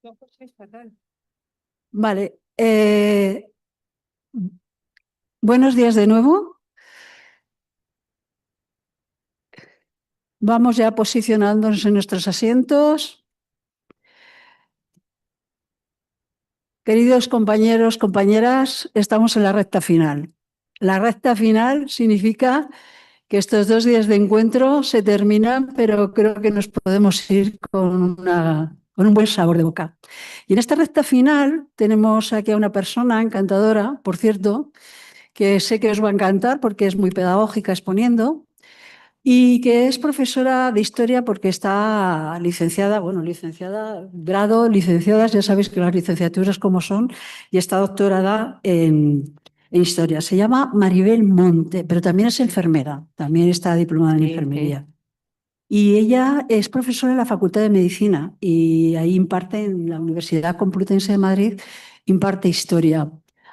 No, pues es fatal. Vale. Buenos días de nuevo. Vamos ya posicionándonos en nuestros asientos. Queridos compañeros, compañeras, estamos en la recta final. La recta final significa que estos 2 días de encuentro se terminan, pero creo que nos podemos ir con un buen sabor de boca. Y en esta recta final tenemos aquí a una persona encantadora, por cierto, que sé que os va a encantar porque es muy pedagógica exponiendo y que es profesora de historia porque está licenciada, grado, licenciadas, ya sabéis que las licenciaturas como son, y está doctorada en historia. Se llama Maribel Monte, pero también es enfermera, también está diplomada en Sí, sí. enfermería. Y ella es profesora en la Facultad de Medicina y ahí imparte en la Universidad Complutense de Madrid, imparte historia.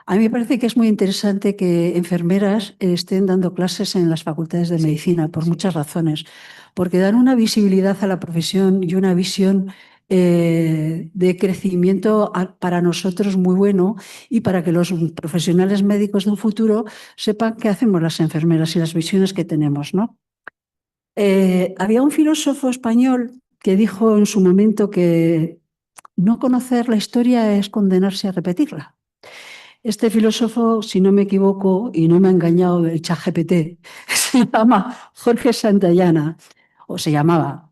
A mí me parece que es muy interesante que enfermeras estén dando clases en las facultades de Sí, medicina por sí. muchas razones, porque dan una visibilidad a la profesión y una visión de crecimiento para nosotros muy bueno y para que los profesionales médicos de un futuro sepan qué hacemos las enfermeras y las visiones que tenemos, ¿no? Había un filósofo español que dijo en su momento que no conocer la historia es condenarse a repetirla. Este filósofo, si no me equivoco y no me ha engañado el ChatGPT, se llama Jorge Santayana, o se llamaba.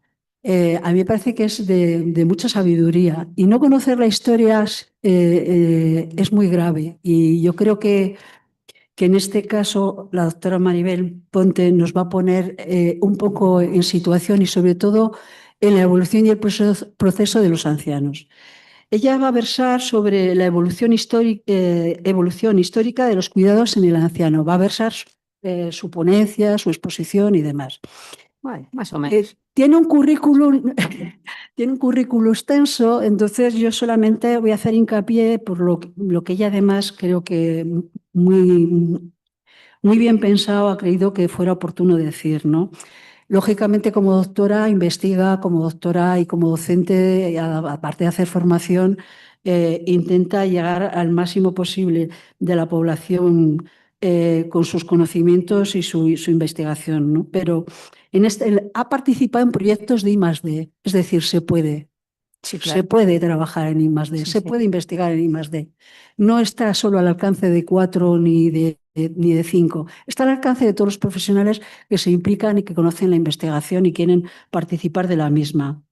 A mí me parece que es de mucha sabiduría y no conocer la historia es muy grave y yo creo que en este caso la doctora Maribel Ponte nos va a poner un poco en situación y sobre todo en la evolución y el proceso de los ancianos. Ella va a versar sobre la evolución histórica de los cuidados en el anciano, va a versar su ponencia, su exposición y demás. Bueno, más o menos. Tiene un currículum, tiene un currículum extenso, entonces yo solamente voy a hacer hincapié por lo que ella además creo que muy, muy bien pensado, ha creído que fuera oportuno decir, ¿no? Lógicamente, como doctora, investiga, como doctora y como docente, aparte de hacer formación, intenta llegar al máximo posible de la población con sus conocimientos y su investigación, ¿no? Pero ha participado en proyectos de I+D, es decir, se puede. Sí, Se claro. puede trabajar en I+D, Sí, se sí. puede investigar en I+D. No está solo al alcance de 4 ni de 5. Está al alcance de todos los profesionales que se implican y que conocen la investigación y quieren participar de la misma.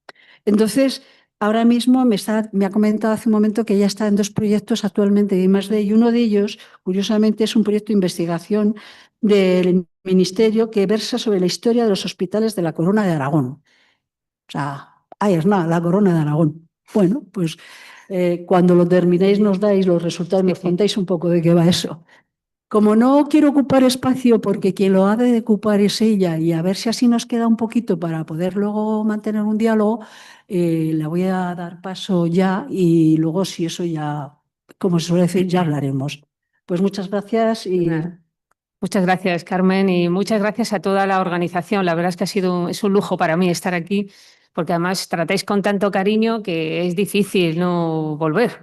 Entonces, ahora mismo me ha comentado hace un momento que ya está en 2 proyectos actualmente de I+D y uno de ellos, curiosamente, es un proyecto de investigación del Ministerio que versa sobre la historia de los hospitales de la Corona de Aragón. O sea, ahí es nada, la Corona de Aragón. Bueno, pues cuando lo terminéis nos dais los resultados, Sí, nos sí. contáis un poco de qué va eso. Como no quiero ocupar espacio porque quien lo ha de ocupar es ella y a ver si así nos queda un poquito para poder luego mantener un diálogo, le voy a dar paso ya y luego si eso ya, como se suele decir, ya hablaremos. Pues muchas gracias Pues y nada. Muchas gracias, Carmen, y muchas gracias a toda la organización. La verdad es que es un lujo para mí estar aquí, porque además tratáis con tanto cariño que es difícil no volver,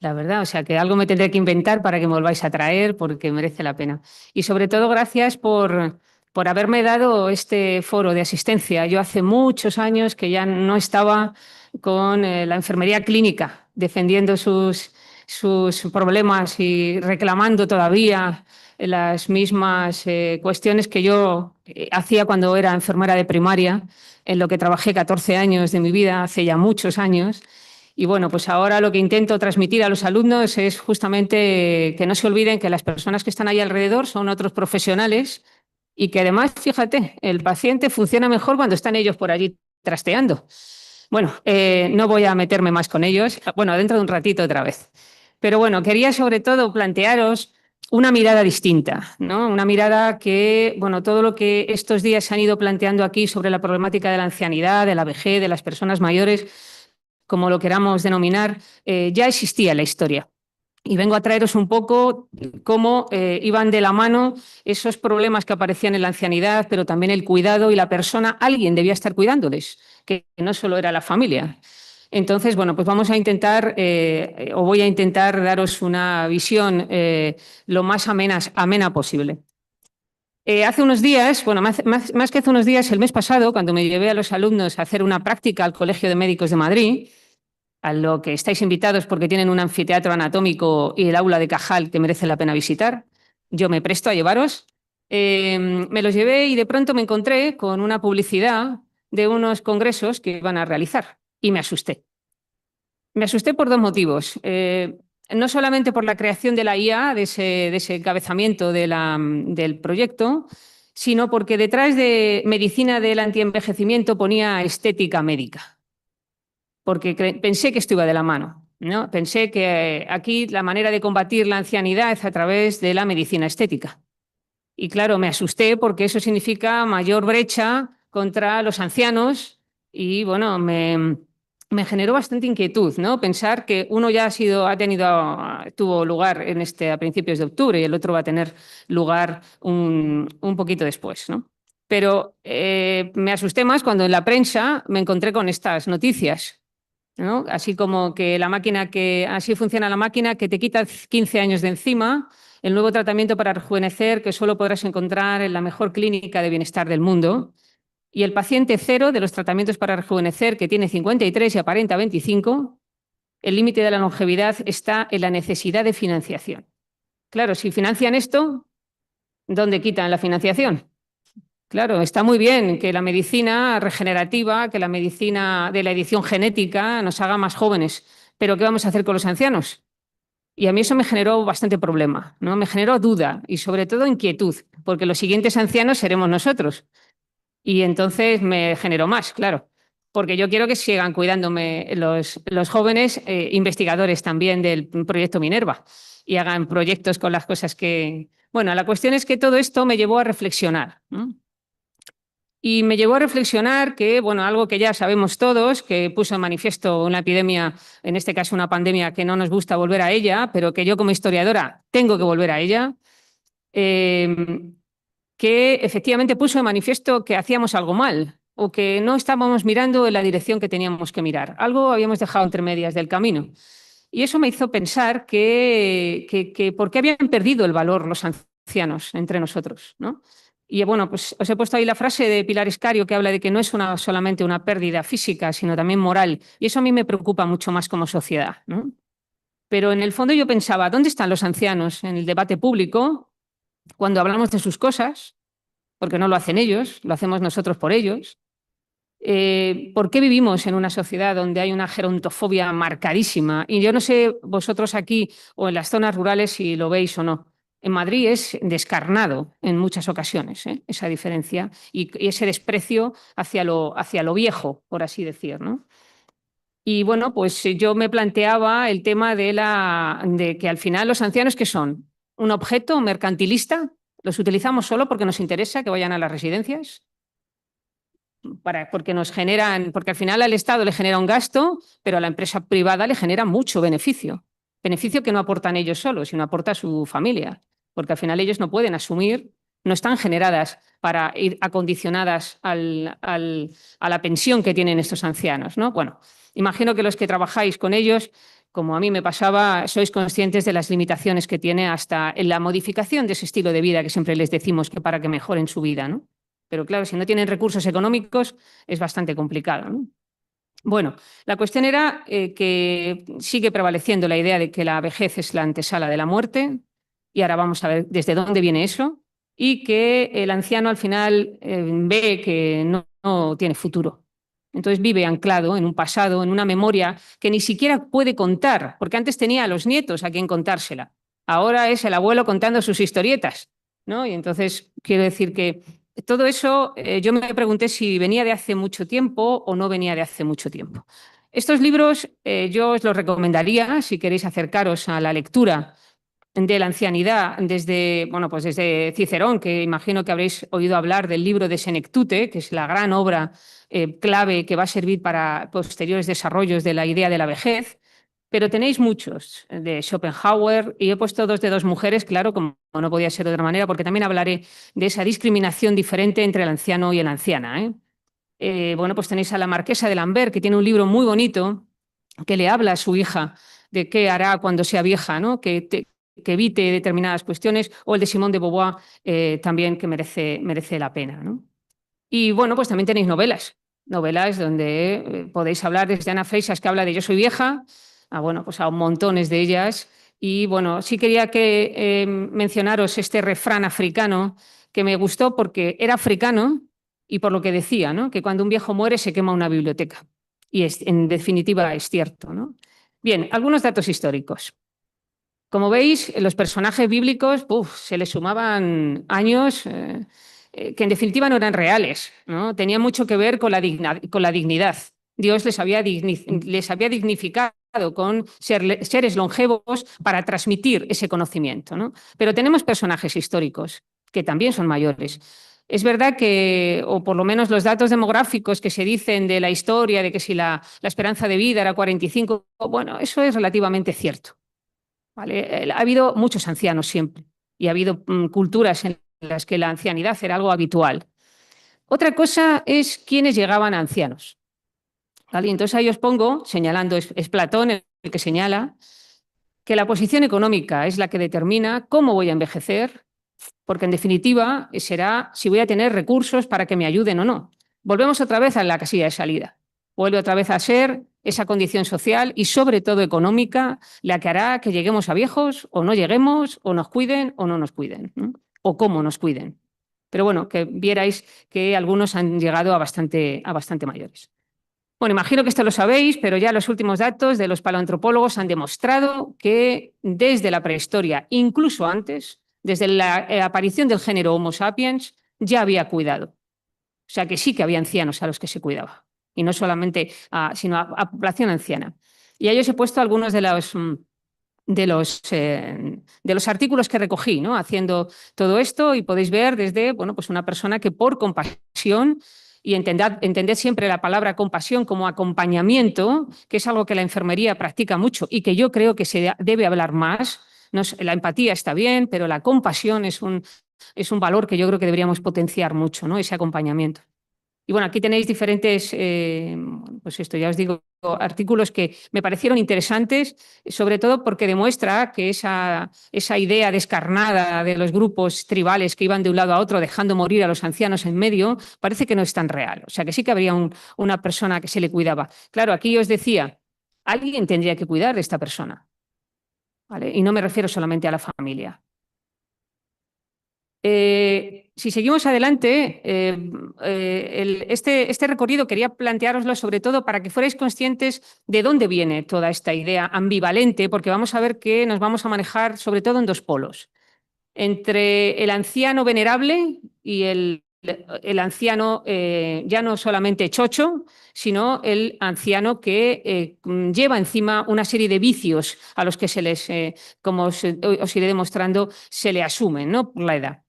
la verdad. O sea, que algo me tendré que inventar para que me volváis a traer, porque merece la pena. Y sobre todo, gracias por haberme dado este foro de asistencia. Yo hace muchos años que ya no estaba con la enfermería clínica defendiendo sus problemas y reclamando todavía las mismas cuestiones que yo hacía cuando era enfermera de primaria, en lo que trabajé 14 años de mi vida, hace ya muchos años. Y bueno, pues ahora lo que intento transmitir a los alumnos es justamente que no se olviden que las personas que están ahí alrededor son otros profesionales y que además, fíjate, el paciente funciona mejor cuando están ellos por allí trasteando. Bueno, no voy a meterme más con ellos. Bueno, dentro de un ratito otra vez. Pero bueno, quería sobre todo plantearos una mirada distinta, ¿no? Una mirada que, bueno, todo lo que estos días se han ido planteando aquí sobre la problemática de la ancianidad, de la vejez, de las personas mayores, como lo queramos denominar, ya existía en la historia. Y vengo a traeros un poco cómo iban de la mano esos problemas que aparecían en la ancianidad, pero también el cuidado y la persona, alguien debía estar cuidándoles, que no solo era la familia. Entonces, bueno, pues vamos a intentar, o voy a intentar daros una visión lo más amena posible. Hace unos días, bueno, más que hace unos días, el mes pasado, cuando me llevé a los alumnos a hacer una práctica al Colegio de Médicos de Madrid, a lo que estáis invitados porque tienen un anfiteatro anatómico y el aula de Cajal que merece la pena visitar, yo me presto a llevaros. Me los llevé y de pronto me encontré con una publicidad de unos congresos que iban a realizar y me asusté. Me asusté por dos motivos. No solamente por la creación de la IA, de ese encabezamiento del proyecto, sino porque detrás de medicina del antienvejecimiento ponía estética médica, porque pensé que esto iba de la mano, ¿no? Pensé que aquí la manera de combatir la ancianidad es a través de la medicina estética. Y claro, me asusté porque eso significa mayor brecha contra los ancianos y bueno, me generó bastante inquietud, ¿no? Pensar que uno ya tuvo lugar a principios de octubre y el otro va a tener lugar un poquito después, ¿no? Pero me asusté más cuando en la prensa me encontré con estas noticias, ¿no? Así como que así funciona la máquina que te quita 15 años de encima, el nuevo tratamiento para rejuvenecer que solo podrás encontrar en la mejor clínica de bienestar del mundo. Y el paciente cero de los tratamientos para rejuvenecer, que tiene 53 y aparenta 25, el límite de la longevidad está en la necesidad de financiación. Claro, si financian esto, ¿dónde quitan la financiación? Claro, está muy bien que la medicina regenerativa, que la medicina de la edición genética nos haga más jóvenes, pero ¿qué vamos a hacer con los ancianos? Y a mí eso me generó bastante problema, ¿no? Me generó duda y sobre todo inquietud, porque los siguientes ancianos seremos nosotros. Y entonces me generó más, claro, porque yo quiero que sigan cuidándome los jóvenes investigadores también del proyecto Minerva y hagan proyectos con las cosas que... Bueno, la cuestión es que todo esto me llevó a reflexionar, ¿no? Y me llevó a reflexionar que, bueno, algo que ya sabemos todos, que puso en manifiesto una epidemia, en este caso una pandemia que no nos gusta volver a ella, pero que yo como historiadora tengo que volver a ella, que efectivamente puso en manifiesto que hacíamos algo mal o que no estábamos mirando en la dirección que teníamos que mirar. Algo habíamos dejado entre medias del camino. Y eso me hizo pensar que por qué habían perdido el valor los ancianos entre nosotros, ¿no? Y bueno, pues os he puesto ahí la frase de Pilar Escario que habla de que no es solamente una pérdida física, sino también moral. Y eso a mí me preocupa mucho más como sociedad, ¿no? Pero en el fondo yo pensaba, ¿dónde están los ancianos en el debate público cuando hablamos de sus cosas? Porque no lo hacen ellos, lo hacemos nosotros por ellos. ¿Por qué vivimos en una sociedad donde hay una gerontofobia marcadísima? Y yo no sé vosotros aquí o en las zonas rurales si lo veis o no. En Madrid es descarnado en muchas ocasiones, esa diferencia y ese desprecio hacia lo viejo, por así decir, ¿no? Y bueno, pues yo me planteaba el tema de que al final los ancianos, ¿qué son? ¿Un objeto mercantilista? ¿Los utilizamos solo porque nos interesa que vayan a las residencias? Porque al final al Estado le genera un gasto, pero a la empresa privada le genera mucho beneficio. Beneficio que no aportan ellos solos, sino aporta su familia, porque al final ellos no pueden asumir, no están generadas para ir acondicionadas a la pensión que tienen estos ancianos, ¿no? Bueno, imagino que los que trabajáis con ellos, como a mí me pasaba, sois conscientes de las limitaciones que tiene hasta en la modificación de ese estilo de vida que siempre les decimos que para que mejoren su vida, ¿no? Pero claro, si no tienen recursos económicos es bastante complicado, ¿no? Bueno, la cuestión era que sigue prevaleciendo la idea de que la vejez es la antesala de la muerte, y ahora vamos a ver desde dónde viene eso, y que el anciano al final ve que no tiene futuro. Entonces vive anclado en un pasado, en una memoria que ni siquiera puede contar, porque antes tenía a los nietos a quien contársela. Ahora es el abuelo contando sus historietas, ¿no? Y entonces quiero decir que todo eso yo me pregunté si venía de hace mucho tiempo o no venía de hace mucho tiempo. Estos libros yo os los recomendaría si queréis acercaros a la lectura de la ancianidad pues desde Cicerón, que imagino que habréis oído hablar del libro de Senectute, que es la gran obra clave que va a servir para posteriores desarrollos de la idea de la vejez. Pero tenéis muchos, de Schopenhauer, y he puesto dos de dos mujeres, claro, como no podía ser de otra manera, porque también hablaré de esa discriminación diferente entre el anciano y la anciana, ¿eh? Bueno, pues tenéis a la marquesa de Lambert, que tiene un libro muy bonito, que le habla a su hija de qué hará cuando sea vieja, ¿no? Que evite determinadas cuestiones, o el de Simone de Beauvoir también, que merece la pena, ¿no? Y bueno, pues también tenéis novelas donde podéis hablar desde Ana Freixas, que habla de Yo soy vieja, bueno, pues a montones de ellas. Y bueno, sí quería mencionaros este refrán africano que me gustó porque era africano y por lo que decía, ¿no? Que cuando un viejo muere se quema una biblioteca. Y en definitiva es cierto, ¿no? Bien, algunos datos históricos. Como veis, los personajes bíblicos se les sumaban años que en definitiva no eran reales, ¿no? Tenían mucho que ver con la dignidad. Dios les había dignificado con seres longevos para transmitir ese conocimiento, ¿no? Pero tenemos personajes históricos que también son mayores. Es verdad que, o por lo menos los datos demográficos que se dicen de la historia, de que si la esperanza de vida era 45, bueno, eso es relativamente cierto. ¿Vale? Ha habido muchos ancianos siempre y ha habido culturas en las que la ancianidad era algo habitual. Otra cosa es quiénes llegaban a ancianos. ¿Vale? Entonces ahí os pongo, señalando, es Platón el que señala que la posición económica es la que determina cómo voy a envejecer, porque en definitiva será si voy a tener recursos para que me ayuden o no. Volvemos otra vez a la casilla de salida. Vuelve otra vez a ser esa condición social y sobre todo económica la que hará que lleguemos a viejos o no lleguemos, o nos cuiden o no nos cuiden, ¿no? O cómo nos cuiden. Pero bueno, que vierais que algunos han llegado a bastante mayores. Bueno, imagino que esto lo sabéis, pero ya los últimos datos de los paleoantropólogos han demostrado que desde la prehistoria, incluso antes, desde la aparición del género Homo sapiens, ya había cuidado. O sea que sí que había ancianos a los que se cuidaba. Y no solamente sino a población anciana. Y ahí os he puesto algunos de los artículos que recogí, ¿no? Haciendo todo esto, y podéis ver desde, bueno, pues una persona que por compasión, y entended siempre la palabra compasión como acompañamiento, que es algo que la enfermería practica mucho y que yo creo que se debe hablar más. La empatía está bien, pero la compasión es un valor que yo creo que deberíamos potenciar mucho, ¿no? Ese acompañamiento. Y bueno, aquí tenéis diferentes, pues esto ya os digo, artículos que me parecieron interesantes, sobre todo porque demuestra que esa idea descarnada de los grupos tribales que iban de un lado a otro dejando morir a los ancianos en medio, parece que no es tan real. O sea, que sí que habría una persona que se le cuidaba. Claro, aquí os decía, alguien tendría que cuidar de esta persona, ¿vale? Y no me refiero solamente a la familia. Si seguimos adelante, este recorrido quería planteároslo sobre todo para que fuerais conscientes de dónde viene toda esta idea ambivalente, porque vamos a ver que nos vamos a manejar sobre todo en dos polos, entre el anciano venerable y el anciano ya no solamente chocho, sino el anciano que lleva encima una serie de vicios a los que como os iré demostrando, se le asumen, ¿no? Por la edad.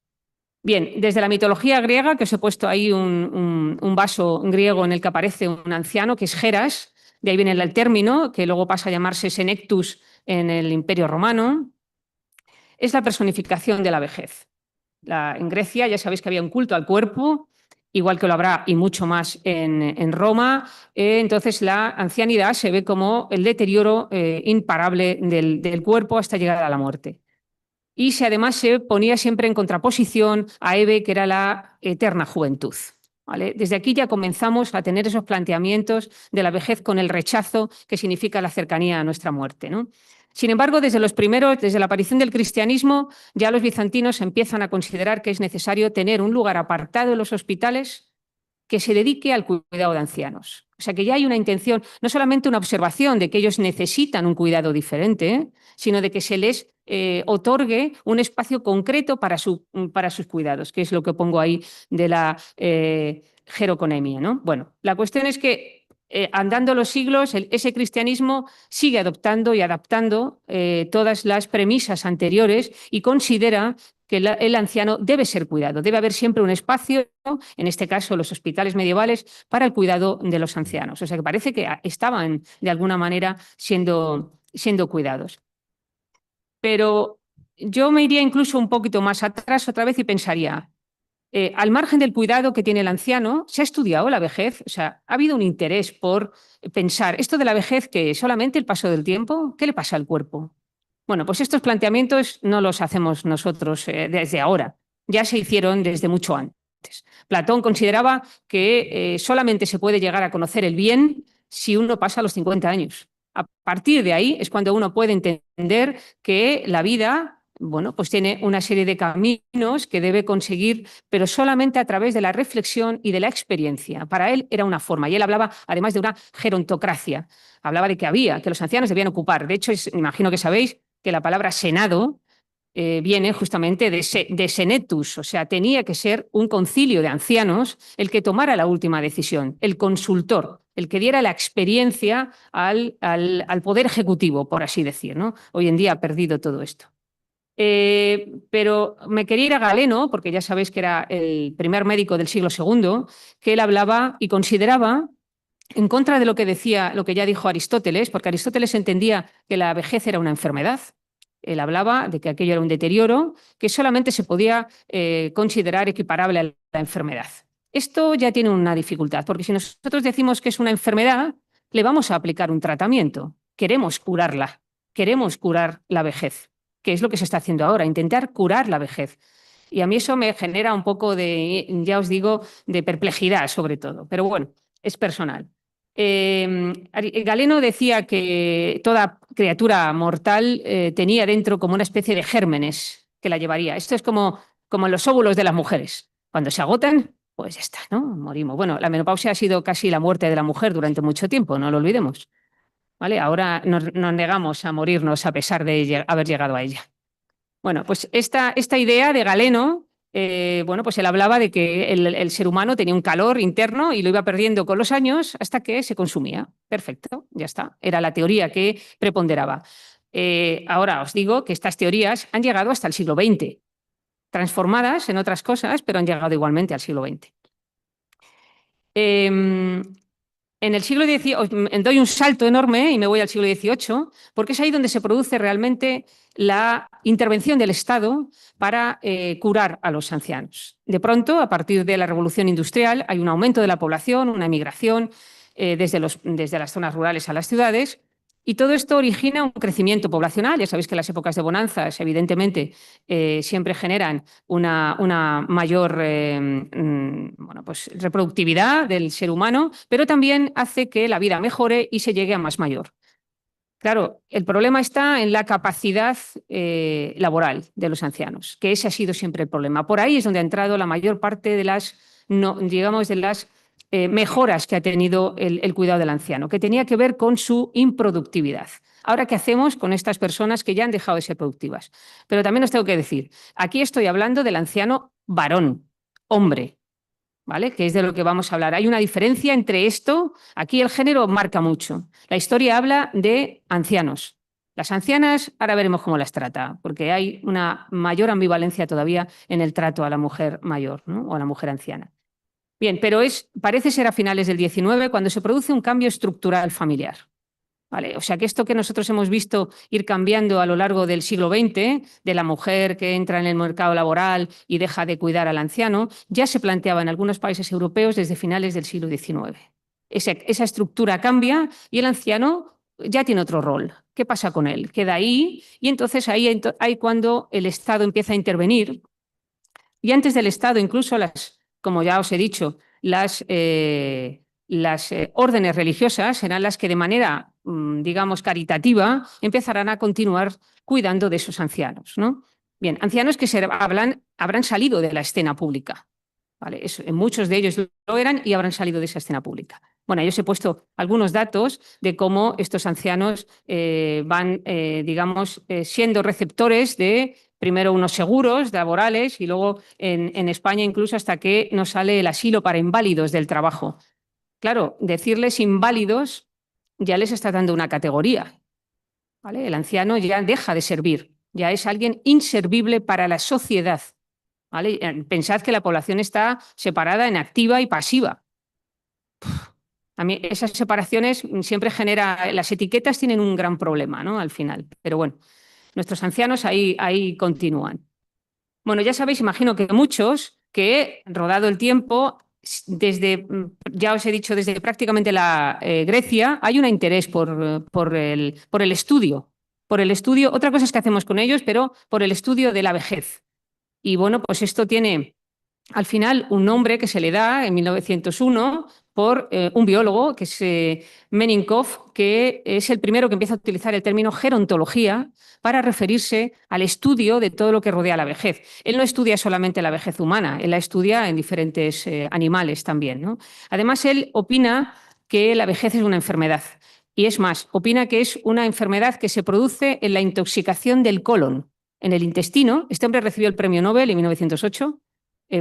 Bien, desde la mitología griega, que os he puesto ahí un vaso griego en el que aparece un anciano, que es Geras, de ahí viene el término, que luego pasa a llamarse Senectus en el Imperio Romano, es la personificación de la vejez. En Grecia ya sabéis que había un culto al cuerpo, igual que lo habrá y mucho más en Roma. Entonces la ancianidad se ve como el deterioro imparable del cuerpo hasta llegar a la muerte. Y además se ponía siempre en contraposición a Hebe, que era la eterna juventud. ¿Vale? Desde aquí ya comenzamos a tener esos planteamientos de la vejez con el rechazo que significa la cercanía a nuestra muerte, ¿no? Sin embargo, desde la aparición del cristianismo, ya los bizantinos empiezan a considerar que es necesario tener un lugar apartado en los hospitales que se dedique al cuidado de ancianos. O sea que ya hay una intención, no solamente una observación de que ellos necesitan un cuidado diferente, sino de que se les otorgue un espacio concreto para sus cuidados, que es lo que pongo ahí de la geroconemia, ¿no? Bueno, la cuestión es que andando los siglos, ese cristianismo sigue adoptando y adaptando todas las premisas anteriores y considera que el anciano debe ser cuidado, debe haber siempre un espacio, en este caso los hospitales medievales, para el cuidado de los ancianos. O sea que parece que estaban de alguna manera siendo cuidados. Pero yo me iría incluso un poquito más atrás otra vez y pensaría, al margen del cuidado que tiene el anciano, se ha estudiado la vejez, o sea, ha habido un interés por pensar, esto de la vejez, que solamente el paso del tiempo, ¿qué le pasa al cuerpo? Bueno, pues estos planteamientos no los hacemos nosotros desde ahora, ya se hicieron desde mucho antes. Platón consideraba que solamente se puede llegar a conocer el bien si uno pasa los 50 años. A partir de ahí es cuando uno puede entender que la vida, bueno, pues tiene una serie de caminos que debe conseguir, pero solamente a través de la reflexión y de la experiencia. Para él era una forma, y él hablaba además de una gerontocracia. Hablaba de que los ancianos debían ocupar. De hecho, imagino que sabéis que la palabra senado viene justamente de senetus, o sea, tenía que ser un concilio de ancianos el que tomara la última decisión, el consultor, el que diera la experiencia al poder ejecutivo, por así decir, ¿no? Hoy en día ha perdido todo esto. Pero me quería ir a Galeno, porque ya sabéis que era el primer médico del siglo II, que él hablaba y consideraba, en contra de lo que decía, lo que ya dijo Aristóteles, porque Aristóteles entendía que la vejez era una enfermedad. Él hablaba de que aquello era un deterioro que solamente se podía considerar equiparable a la enfermedad. Esto ya tiene una dificultad, porque si nosotros decimos que es una enfermedad, le vamos a aplicar un tratamiento. Queremos curarla, queremos curar la vejez, que es lo que se está haciendo ahora, intentar curar la vejez. Y a mí eso me genera un poco de, ya os digo, de perplejidad sobre todo. Pero bueno, es personal. Galeno decía que toda criatura mortal tenía dentro como una especie de gérmenes que la llevaría. Esto es como los óvulos de las mujeres. Cuando se agotan, pues ya está, ¿no? Morimos. Bueno, la menopausia ha sido casi la muerte de la mujer durante mucho tiempo, no lo olvidemos. ¿Vale? Ahora nos negamos a morirnos a pesar de haber llegado a ella. Bueno, pues esta idea de Galeno, bueno, pues él hablaba de que el ser humano tenía un calor interno y lo iba perdiendo con los años hasta que se consumía. Perfecto, ya está. Era la teoría que preponderaba. Ahora os digo que estas teorías han llegado hasta el siglo XX, transformadas en otras cosas, pero han llegado igualmente al siglo XX. En el siglo XVIII, doy un salto enorme y me voy al siglo XVIII, porque es ahí donde se produce realmente la intervención del Estado para curar a los ancianos. De pronto, a partir de la Revolución Industrial, hay un aumento de la población, una emigración desde las zonas rurales a las ciudades, y todo esto origina un crecimiento poblacional. Ya sabéis que las épocas de bonanzas, evidentemente, siempre generan una mayor bueno, pues, reproductividad del ser humano, pero también hace que la vida mejore y se llegue a más mayor. Claro, el problema está en la capacidad laboral de los ancianos, que ese ha sido siempre el problema. Por ahí es donde ha entrado la mayor parte de las, no, digamos, de las mejoras que ha tenido el cuidado del anciano, que tenía que ver con su improductividad. Ahora, ¿qué hacemos con estas personas que ya han dejado de ser productivas? Pero también os tengo que decir, aquí estoy hablando del anciano varón, hombre, ¿vale? Que es de lo que vamos a hablar. Hay una diferencia entre esto, aquí el género marca mucho. La historia habla de ancianos. Las ancianas, ahora veremos cómo las trata, porque hay una mayor ambivalencia todavía en el trato a la mujer mayor, ¿no? O a la mujer anciana. Bien, pero parece ser a finales del XIX cuando se produce un cambio estructural familiar. ¿Vale? O sea que esto que nosotros hemos visto ir cambiando a lo largo del siglo XX, de la mujer que entra en el mercado laboral y deja de cuidar al anciano, ya se planteaba en algunos países europeos desde finales del siglo XIX. Esa estructura cambia y el anciano ya tiene otro rol. ¿Qué pasa con él? Queda ahí y entonces ahí cuando el Estado empieza a intervenir. Y antes del Estado, incluso como ya os he dicho, las órdenes religiosas serán las que de manera, digamos, caritativa empezarán a continuar cuidando de esos ancianos, ¿no? Bien, ancianos que habrán salido de la escena pública. ¿Vale? Muchos de ellos lo eran y habrán salido de esa escena pública. Bueno, yo os he puesto algunos datos de cómo estos ancianos van, digamos, siendo receptores de primero unos seguros laborales y luego en España incluso hasta que nos sale el asilo para inválidos del trabajo. Claro, decirles inválidos ya les está dando una categoría. ¿Vale? El anciano ya deja de servir, ya es alguien inservible para la sociedad. ¿Vale? Pensad que la población está separada en activa y pasiva. A mí esas separaciones siempre generan, las etiquetas tienen un gran problema, ¿no? Al final, pero bueno, nuestros ancianos ahí continúan. Bueno, ya sabéis, imagino que muchos que, rodado el tiempo, ya os he dicho, desde prácticamente la Grecia, hay un interés por el estudio. Por el estudio, otra cosa es que hacemos con ellos, pero por el estudio de la vejez. Y bueno, pues esto tiene al final un nombre que se le da en 1901 por un biólogo, que es Menenkov, que es el primero que empieza a utilizar el término gerontología para referirse al estudio de todo lo que rodea la vejez. Él no estudia solamente la vejez humana, él la estudia en diferentes animales también, ¿no? Además, él opina que la vejez es una enfermedad. Y es más, opina que es una enfermedad que se produce en la intoxicación del colon, en el intestino. Este hombre recibió el premio Nobel en 1908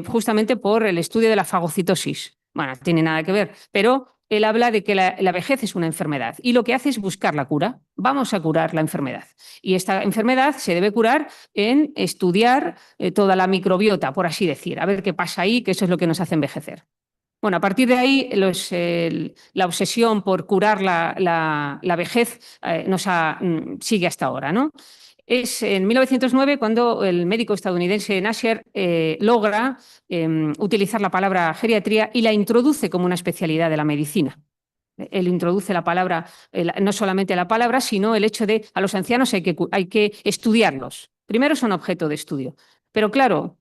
justamente por el estudio de la fagocitosis. Bueno, no tiene nada que ver, pero él habla de que la vejez es una enfermedad y lo que hace es buscar la cura. Vamos a curar la enfermedad. Y esta enfermedad se debe curar en estudiar toda la microbiota, por así decir, a ver qué pasa ahí, que eso es lo que nos hace envejecer. Bueno, a partir de ahí, la obsesión por curar la vejez sigue hasta ahora, ¿no? Es en 1909 cuando el médico estadounidense Nasher logra utilizar la palabra geriatría y la introduce como una especialidad de la medicina. Él introduce la palabra, no solamente la palabra, sino el hecho de a los ancianos hay que estudiarlos. Primero son objeto de estudio. Pero claro,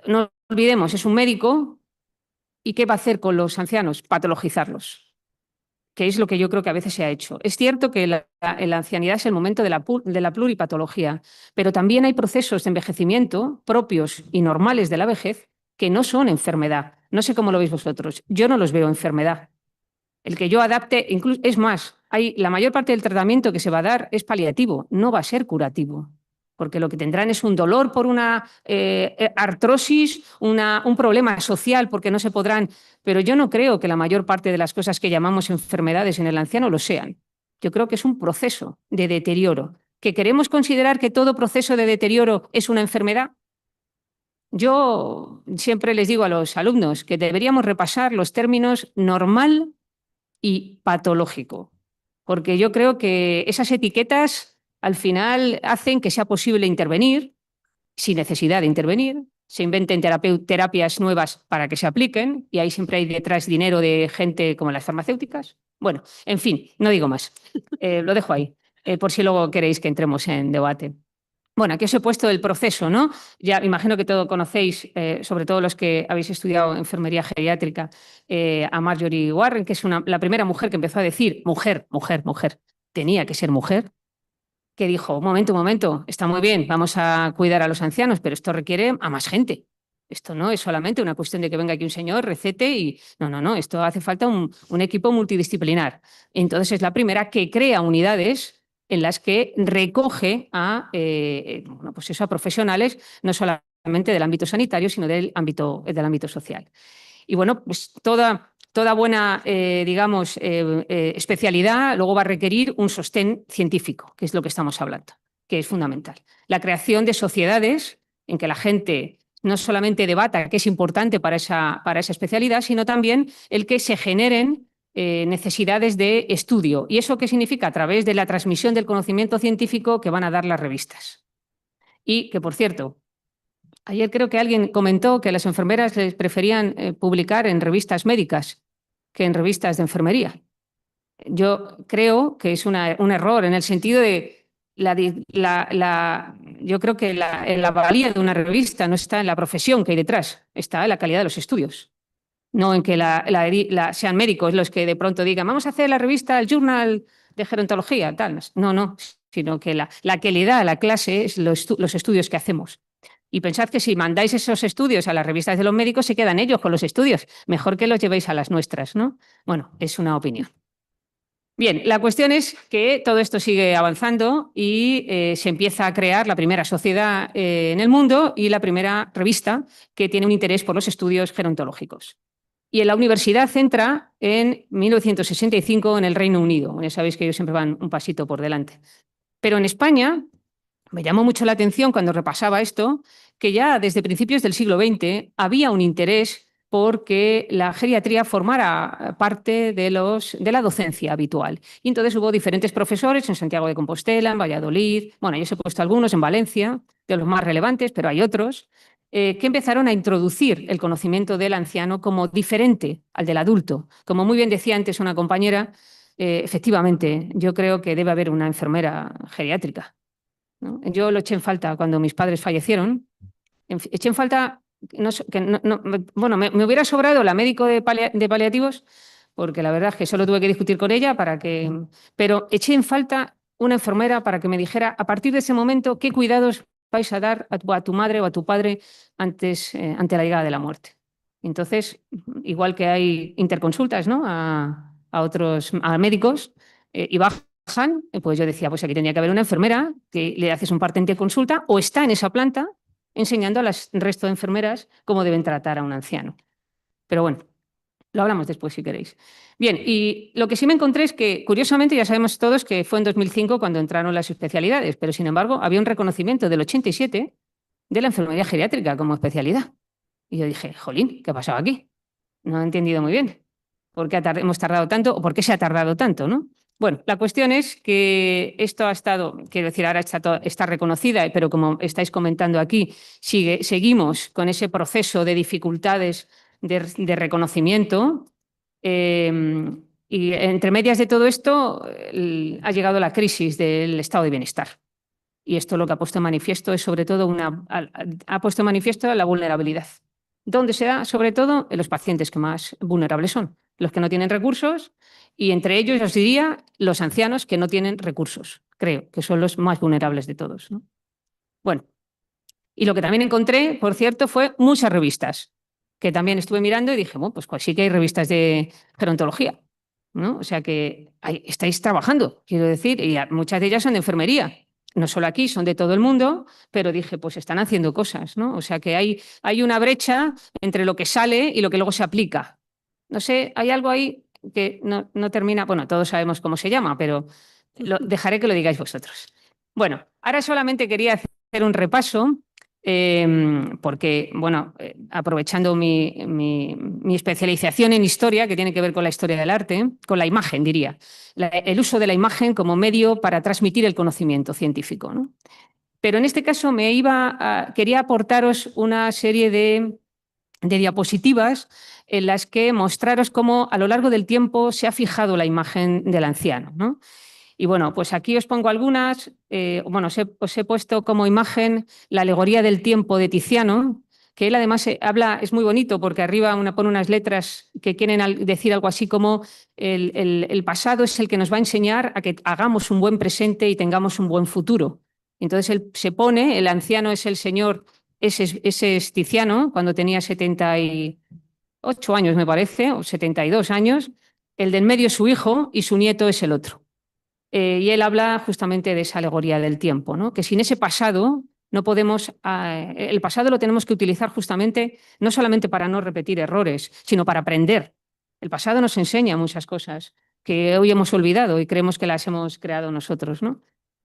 no olvidemos, es un médico y ¿qué va a hacer con los ancianos? Patologizarlos, que es lo que yo creo que a veces se ha hecho. Es cierto que la ancianidad es el momento de la pluripatología, pero también hay procesos de envejecimiento propios y normales de la vejez que no son enfermedad. No sé cómo lo veis vosotros. Yo no los veo enfermedad. El que yo adapte, incluso, es más, la mayor parte del tratamiento que se va a dar es paliativo, no va a ser curativo. Porque lo que tendrán es un dolor por una artrosis, un problema social porque no se podrán. Pero yo no creo que la mayor parte de las cosas que llamamos enfermedades en el anciano lo sean. Yo creo que es un proceso de deterioro. ¿Que queremos considerar que todo proceso de deterioro es una enfermedad? Yo siempre les digo a los alumnos que deberíamos repasar los términos normal y patológico, porque yo creo que esas etiquetas al final hacen que sea posible intervenir sin necesidad de intervenir, se inventen terapias nuevas para que se apliquen y ahí siempre hay detrás dinero de gente como las farmacéuticas. Bueno, en fin, no digo más. Lo dejo ahí, por si luego queréis que entremos en debate. Bueno, aquí os he puesto el proceso, ¿no? Ya imagino que todo conocéis, sobre todo los que habéis estudiado enfermería geriátrica, a Marjorie Warren, que es la primera mujer que empezó a decir mujer, mujer, mujer. Tenía que ser mujer, que dijo, un momento, está muy bien, vamos a cuidar a los ancianos, pero esto requiere a más gente. Esto no es solamente una cuestión de que venga aquí un señor, recete y... No, no, no, esto hace falta un equipo multidisciplinar. Entonces es la primera que crea unidades en las que recoge bueno, pues eso, a profesionales, no solamente del ámbito sanitario, sino del ámbito social. Y bueno, pues toda buena, digamos, especialidad luego va a requerir un sostén científico, que es lo que estamos hablando, que es fundamental. La creación de sociedades en que la gente no solamente debata, que es importante para esa especialidad, sino también el que se generen necesidades de estudio. ¿Y eso qué significa? A través de la transmisión del conocimiento científico que van a dar las revistas. Y que, por cierto, ayer creo que alguien comentó que las enfermeras les preferían publicar en revistas médicas que en revistas de enfermería. Yo creo que es un error en el sentido de yo creo que la valía de una revista no está en la profesión que hay detrás, está en la calidad de los estudios. No en que sean médicos los que de pronto digan, vamos a hacer la revista, el journal de gerontología, tal. No, no, sino que la que le da a la clase es los estudios que hacemos. Y pensad que si mandáis esos estudios a las revistas de los médicos, se quedan ellos con los estudios. Mejor que los llevéis a las nuestras, ¿no? Bueno, es una opinión. Bien, la cuestión es que todo esto sigue avanzando y se empieza a crear la primera sociedad en el mundo y la primera revista que tiene un interés por los estudios gerontológicos. Y en la universidad entra en 1965 en el Reino Unido. Ya sabéis que ellos siempre van un pasito por delante. Pero en España me llamó mucho la atención cuando repasaba esto, que ya desde principios del siglo XX había un interés porque la geriatría formara parte de la docencia habitual. Y entonces hubo diferentes profesores en Santiago de Compostela, en Valladolid, bueno, yo os he puesto algunos en Valencia, de los más relevantes, pero hay otros, que empezaron a introducir el conocimiento del anciano como diferente al del adulto. Como muy bien decía antes una compañera, efectivamente, yo creo que debe haber una enfermera geriátrica, ¿no? Yo lo eché en falta cuando mis padres fallecieron. Eché en falta, bueno, me hubiera sobrado la médico de paliativos, porque la verdad es que solo tuve que discutir con ella pero eché en falta una enfermera para que me dijera a partir de ese momento qué cuidados vais a dar a tu madre o a tu padre ante la llegada de la muerte. Entonces, igual que hay interconsultas, ¿no? a otros a médicos y bajan, pues yo decía, pues aquí tendría que haber una enfermera que le haces un parte en consulta o está en esa planta enseñando al resto de enfermeras cómo deben tratar a un anciano. Pero bueno, lo hablamos después si queréis. Bien, y lo que sí me encontré es que, curiosamente, ya sabemos todos que fue en 2005 cuando entraron las especialidades, pero sin embargo había un reconocimiento del 87 de la enfermería geriátrica como especialidad. Y yo dije, jolín, ¿qué ha pasado aquí? No he entendido muy bien por qué hemos tardado tanto o por qué se ha tardado tanto, ¿no? Bueno, la cuestión es que esto ha estado, quiero decir, ahora está reconocida, pero como estáis comentando aquí, seguimos con ese proceso de dificultades de reconocimiento. Y entre medias de todo esto ha llegado la crisis del estado de bienestar. Y esto lo que ha puesto en manifiesto es sobre todo ha puesto en manifiesto la vulnerabilidad. ¿Dónde se da? Sobre todo en los pacientes que más vulnerables son, los que no tienen recursos y entre ellos os diría los ancianos que no tienen recursos. Creo que son los más vulnerables de todos, ¿no? Bueno, y lo que también encontré, por cierto, fue muchas revistas, que también estuve mirando y dije, bueno, pues sí que hay revistas de gerontología, ¿no? O sea que estáis trabajando, quiero decir, y muchas de ellas son de enfermería. No solo aquí, son de todo el mundo, pero dije, pues están haciendo cosas, ¿no? O sea que hay una brecha entre lo que sale y lo que luego se aplica. No sé, hay algo ahí que no termina, bueno, todos sabemos cómo se llama, pero dejaré que lo digáis vosotros. Bueno, ahora solamente quería hacer un repaso porque, bueno, aprovechando mi especialización en historia, que tiene que ver con la historia del arte, con la imagen, diría, el uso de la imagen como medio para transmitir el conocimiento científico, ¿no? Pero en este caso quería aportaros una serie de diapositivas en las que mostraros cómo a lo largo del tiempo se ha fijado la imagen del anciano, ¿no? Y bueno, pues aquí os pongo algunas. Bueno, os he puesto como imagen la alegoría del tiempo de Tiziano, que él además es muy bonito porque arriba pone unas letras que quieren decir algo así como el pasado es el que nos va a enseñar a que hagamos un buen presente y tengamos un buen futuro. Entonces él se pone, el anciano es el señor, ese es Tiziano, cuando tenía 78 años, me parece, o 72 años. El del medio es su hijo y su nieto es el otro. Y él habla justamente de esa alegoría del tiempo, ¿no? Que sin ese pasado no podemos, el pasado lo tenemos que utilizar justamente no solamente para no repetir errores, sino para aprender. El pasado nos enseña muchas cosas que hoy hemos olvidado y creemos que las hemos creado nosotros, ¿no?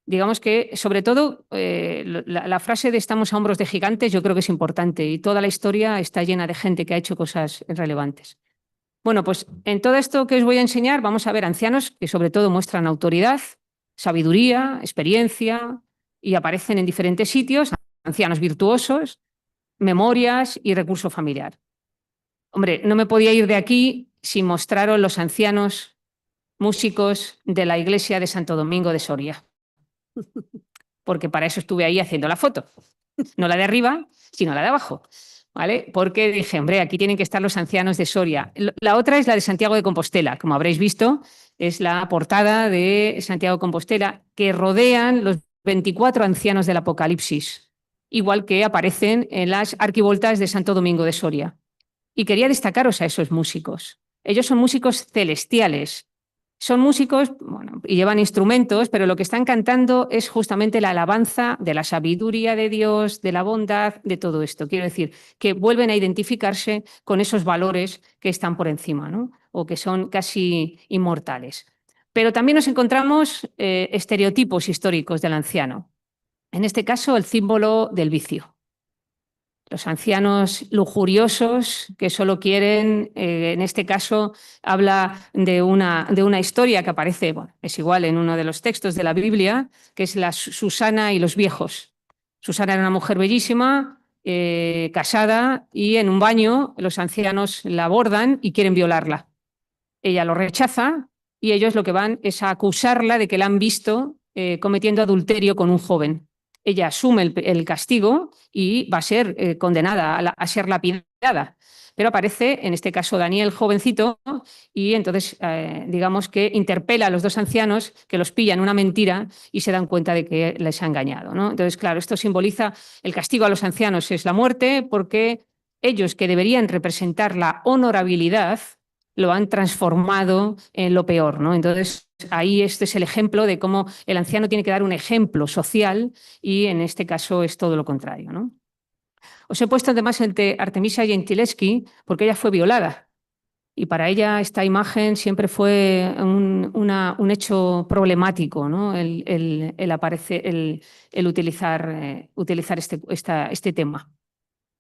Digamos que, sobre todo, la frase de estamos a hombros de gigantes yo creo que es importante y toda la historia está llena de gente que ha hecho cosas relevantes. Bueno, pues en todo esto que os voy a enseñar vamos a ver ancianos que sobre todo muestran autoridad, sabiduría, experiencia y aparecen en diferentes sitios, ancianos virtuosos, memorias y recurso familiar. Hombre, no me podía ir de aquí sin mostraros los ancianos músicos de la iglesia de Santo Domingo de Soria, porque para eso estuve ahí haciendo la foto. No la de arriba, sino la de abajo. ¿Vale? Porque dije, hombre, aquí tienen que estar los ancianos de Soria. La otra es la de Santiago de Compostela, como habréis visto, es la portada de Santiago de Compostela, que rodean los 24 ancianos del Apocalipsis, igual que aparecen en las arquivoltas de Santo Domingo de Soria. Y quería destacaros a esos músicos. Ellos son músicos celestiales. Son músicos, bueno, y llevan instrumentos, pero lo que están cantando es justamente la alabanza de la sabiduría de Dios, de la bondad, de todo esto. Quiero decir, que vuelven a identificarse con esos valores que están por encima, ¿no? O que son casi inmortales. Pero también nos encontramos estereotipos históricos del anciano. En este caso, el símbolo del vicio. Los ancianos lujuriosos que solo quieren, en este caso, habla de una historia que aparece, bueno, es igual en uno de los textos de la Biblia, que es la Susana y los viejos. Susana era una mujer bellísima casada, y en un baño los ancianos la abordan y quieren violarla. Ella lo rechaza y ellos lo que van es a acusarla de que la han visto cometiendo adulterio con un joven. Ella asume el castigo y va a ser condenada a ser lapidada. Pero aparece, en este caso, Daniel, jovencito, y entonces, digamos que interpela a los dos ancianos que los pillan una mentira y se dan cuenta de que les ha engañado, ¿no? Entonces, claro, esto simboliza el castigo a los ancianos es la muerte, porque ellos, que deberían representar la honorabilidad, lo han transformado en lo peor, ¿no? Entonces, ahí este es el ejemplo de cómo el anciano tiene que dar un ejemplo social, y en este caso es todo lo contrario, ¿no? Os he puesto además entre Artemisia Gentileschi porque ella fue violada, y para ella esta imagen siempre fue un hecho problemático, ¿no? El utilizar este tema.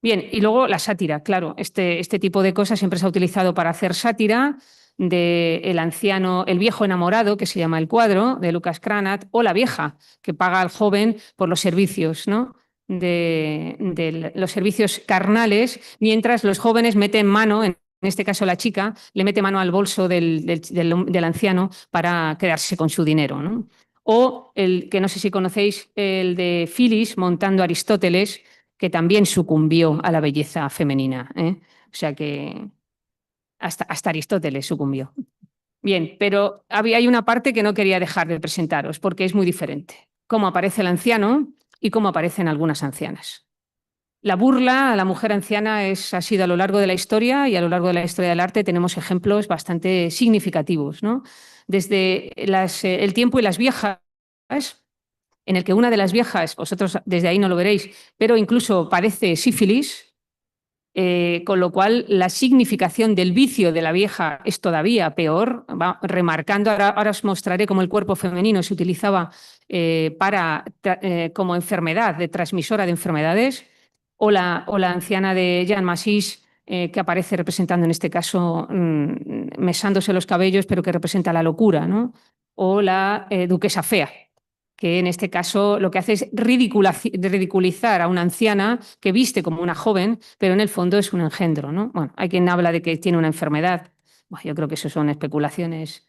Bien, y luego la sátira, claro, este tipo de cosas siempre se ha utilizado para hacer sátira de el anciano, el viejo enamorado, que se llama el cuadro, de Lucas Cranach, o la vieja, que paga al joven por los servicios, ¿no? De los servicios carnales, mientras los jóvenes meten mano, en este caso la chica, le mete mano al bolso del anciano para quedarse con su dinero, ¿no? O el que no sé si conocéis, el de Filis montando a Aristóteles, que también sucumbió a la belleza femenina, ¿eh? O sea que hasta Aristóteles sucumbió. Bien, pero hay una parte que no quería dejar de presentaros porque es muy diferente. Cómo aparece el anciano y cómo aparecen algunas ancianas. La burla a la mujer anciana ha sido a lo largo de la historia, y a lo largo de la historia del arte tenemos ejemplos bastante significativos, ¿no? Desde el tiempo y las viejas, en el que una de las viejas, vosotros desde ahí no lo veréis, pero incluso padece sífilis, con lo cual la significación del vicio de la vieja es todavía peor, va remarcando. Ahora os mostraré cómo el cuerpo femenino se utilizaba como enfermedad, de transmisora de enfermedades, o la anciana de Jean Massis, que aparece representando en este caso mesándose los cabellos, pero que representa la locura, ¿no? O la duquesa fea, que en este caso lo que hace es ridiculizar a una anciana que viste como una joven, pero en el fondo es un engendro, ¿no? Bueno, hay quien habla de que tiene una enfermedad. Bueno, yo creo que eso son especulaciones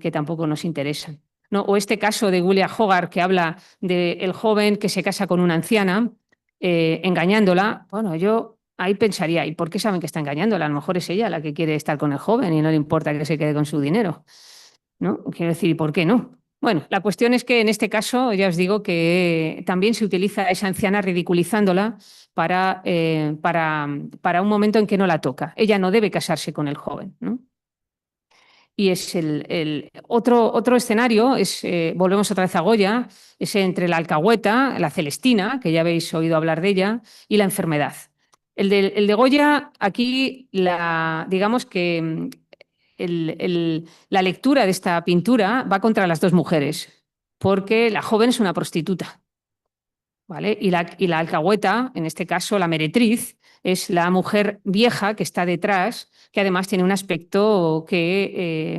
que tampoco nos interesan, ¿no? O este caso de William Hogarth, que habla del joven que se casa con una anciana, engañándola. Bueno, yo ahí pensaría, ¿y por qué saben que está engañándola? A lo mejor es ella la que quiere estar con el joven y no le importa que se quede con su dinero, ¿no? Quiero decir, ¿y por qué no? Bueno, la cuestión es que en este caso ya os digo que también se utiliza a esa anciana ridiculizándola para un momento en que no la toca. Ella no debe casarse con el joven, ¿no? Y es el otro escenario, volvemos otra vez a Goya, es entre la alcahueta, la Celestina, que ya habéis oído hablar de ella, y la enfermedad. El de Goya, aquí digamos que la lectura de esta pintura va contra las dos mujeres, porque la joven es una prostituta, ¿vale? Y la alcahueta, en este caso la meretriz, es la mujer vieja que está detrás, que además tiene un aspecto